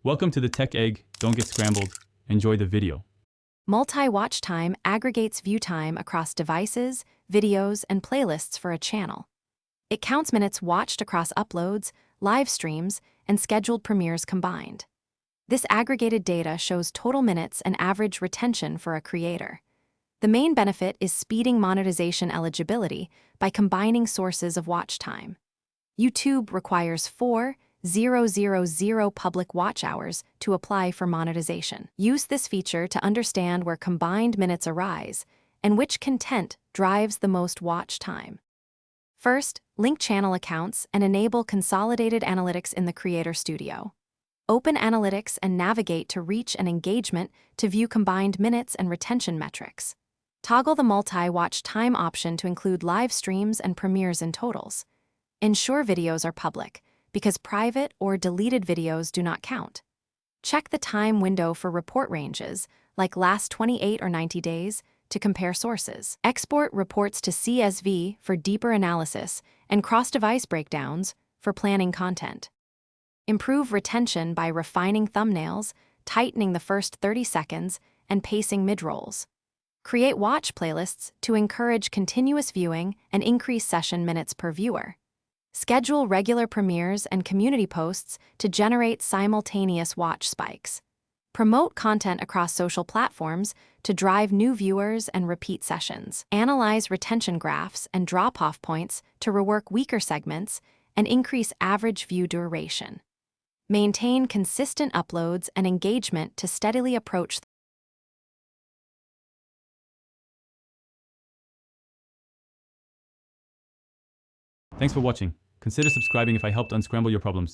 Welcome to the Tech Egg. Don't get scrambled. Enjoy the video. Multi-watch time aggregates view time across devices, videos, and playlists for a channel. It counts minutes watched across uploads, live streams, and scheduled premieres combined. This aggregated data shows total minutes and average retention for a creator. The main benefit is speeding monetization eligibility by combining sources of watch time. YouTube requires 4,000 public watch hours to apply for monetization. Use this feature to understand where combined minutes arise and which content drives the most watch time. First, link channel accounts and enable consolidated analytics in the Creator Studio. Open Analytics and navigate to reach and engagement to view combined minutes and retention metrics. Toggle the multi-watch time option to include live streams and premieres in totals. Ensure videos are public, because private or deleted videos do not count. Check the time window for report ranges, like last 28 or 90 days, to compare sources. Export reports to CSV for deeper analysis and cross-device breakdowns for planning content. Improve retention by refining thumbnails, tightening the first 30 seconds, and pacing mid-rolls. Create watch playlists to encourage continuous viewing and increase session minutes per viewer. Schedule regular premieres and community posts to generate simultaneous watch spikes. Promote content across social platforms to drive new viewers and repeat sessions. Analyze retention graphs and drop-off points to rework weaker segments and increase average view duration. Maintain consistent uploads and engagement to steadily approach. Thanks for watching. Consider subscribing if I helped unscramble your problems.